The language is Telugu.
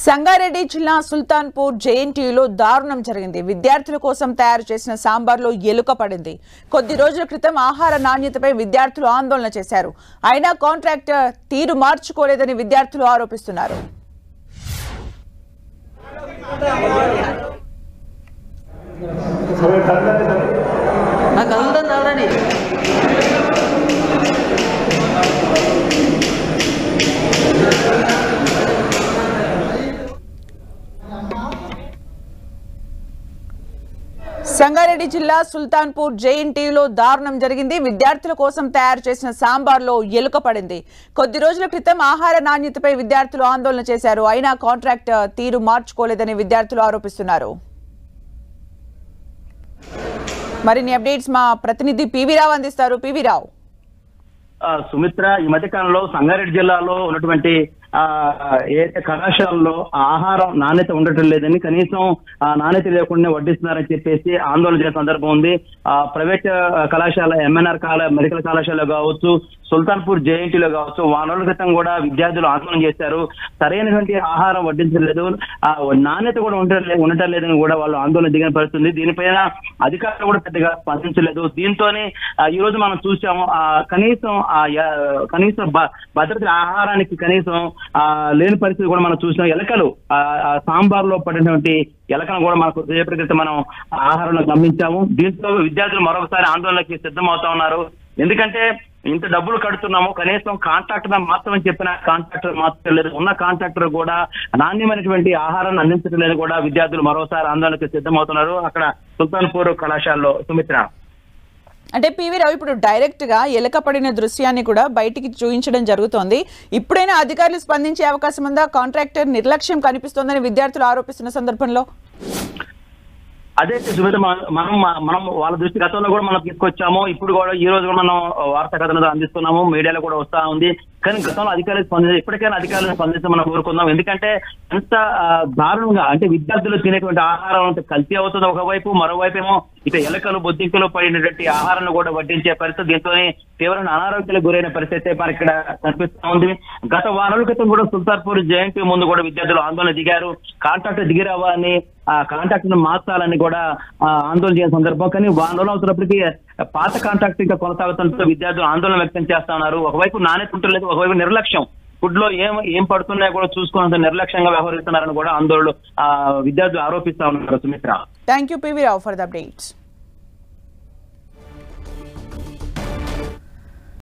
సంగారెడ్డి జిల్లా సుల్తాన్పూర్ జేఎన్టీయూలో దారుణం జరిగింది. విద్యార్థుల కోసం తయారు చేసిన సాంబార్లో ఎలుక పడింది. కొద్ది రోజుల క్రితం ఆహార నాణ్యతపై విద్యార్థులు ఆందోళన చేశారు. అయినా కాంట్రాక్టర్ తీరు మార్చుకోలేదని విద్యార్థులు ఆరోపిస్తున్నారు. సంగారెడ్డి జిల్లా సుల్తాన్పూర్ జేఎన్టీయూలో దారుణం జరిగింది. విద్యార్థుల కోసం తయారు చేసిన సాంబార్లో ఎలుక పడింది. కొద్ది రోజుల క్రితం ఆహార నాణ్యతపై విద్యార్థులు ఆందోళన చేశారు. అయినా కాంట్రాక్టర్ తీరు మార్చుకోలేదని విద్యార్థులు ఆరోపిస్తున్నారు. మరిన్ని అప్డేట్స్ మా ప్రతినిధి పివి రావు అందిస్తారు. పివి రావు. సుమిత్ర, ఈ మధ్య కాలంలో సంగారెడ్డి జిల్లాలో ఉన్నటువంటి ఏదైతే కళాశాలలో ఆహారం నాణ్యత ఉండటం లేదని, కనీసం నాణ్యత లేకుండా వడ్డిస్తున్నారని చెప్పేసి ఆందోళన చేసే సందర్భం ఉంది. ప్రైవేట్ కళాశాల ఎంఎన్ఆర్ మెడికల్ కళాశాలలో కావచ్చు, సుల్తాన్పూర్ జేఎన్టీలో కావచ్చు, వారాల క్రితం కూడా విద్యార్థులు ఆందోళన చేశారు. సరైనటువంటి ఆహారం వడ్డించలేదు, నాణ్యత కూడా ఉండటం లేదని కూడా వాళ్ళు ఆందోళన దిగిన పరిస్థితుంది. దీనిపైన అధికారులు కూడా పెద్దగా స్పందించలేదు. దీంతోనే ఈ రోజు మనం చూసాము, కనీసం భద్రత ఆహారానికి కనీసం లేని పరిస్థితి కూడా మనం చూసినాం. ఎలకలు సాంబార్ లో పడినటువంటి ఎలకను కూడా మనకు రేపటి క్రితం మనం ఆహారంలో గమనించాము. దీంతో విద్యార్థులు మరొకసారి ఆందోళనకి సిద్ధమవుతా ఉన్నారు. ఎందుకంటే ఇంత డబ్బులు కడుతున్నాము, కనీసం కాంట్రాక్టర్ మాత్రమని చెప్పిన కాంట్రాక్టర్ మాత్రం లేదు, ఉన్న కాంట్రాక్టర్ కూడా నాణ్యమైనటువంటి ఆహారాన్ని అందించడం లేదు కూడా విద్యార్థులు మరోసారి ఆందోళనకి సిద్ధమవుతున్నారు అక్కడ సుల్తాన్పూర్ కళాశాలలో. సుమిత్ర, అంటే పివి రావు, ఇప్పుడు డైరెక్ట్ గా ఎలక పడిన దృశ్యాన్ని కూడా బయటికి చూపించడం జరుగుతోంది. ఇప్పుడైనా అధికారులు స్పందించే అవకాశం ఉందా? కాంట్రాక్టర్ నిర్లక్ష్యం కనిపిస్తోందని విద్యార్థులు ఆరోపిస్తున్న సందర్భంలో అదే సుమిత్ర, మనం వాళ్ళ దృష్టి గతంలో కూడా మనం తీసుకొచ్చాము. ఇప్పుడు కూడా ఈ రోజు కూడా మనం వార్తా కథనాలు అందిస్తున్నాము, మీడియాలో కూడా వస్తా ఉంది. కానీ గతంలో అధికారులు స్పందించారు. ఇప్పటికైనా అధికారులను స్పందించి మనం కోరుకుందాం. ఎందుకంటే ఎంత దారుణంగా అంటే విద్యార్థులు తినేటువంటి ఆహారం అంత కల్తీ అవుతుంది ఒకవైపు, మరోవైపు ఏమో ఇక ఎలకలు బొద్దింకలు పడినటువంటి ఆహారాన్ని కూడా వడ్డించే పరిస్థితి. దీంతోనే తీవ్రమైన అనారోగ్యాలకు గురైన పరిస్థితి మనకి ఇక్కడ కనిపిస్తా ఉంది. గత వారాల క్రితం కూడా సుల్తాన్పూర్ జేఎన్టీ ముందు కూడా విద్యార్థులు ఆందోళన దిగారు. కాంట్రాక్టర్ దిగి రావాలని, కాంట్రాక్టర్ మార్చాలని కూడా ఆందోళన చేసిన సందర్భం. కానీ వారం అవుతున్నప్పటికీ పాత కాంట్రాక్ట్ ఇంకా కొనసాగుతుంటే విద్యార్థులు ఆందోళన వ్యక్తం చేస్తా ఉన్నారు. ఒకవైపు నాణ్యత ఉండలేదు, ఒకవైపు నిర్లక్ష్యం, ఫుడ్ లో ఏం పడుతున్నాయో కూడా చూసుకున్నంత నిర్లక్ష్యంగా వ్యవహరిస్తున్నారని కూడా ఆందోళనలు విద్యార్థులు ఆరోపిస్తా ఉన్నారు. Sumitra, thank you PV Rao for the updates.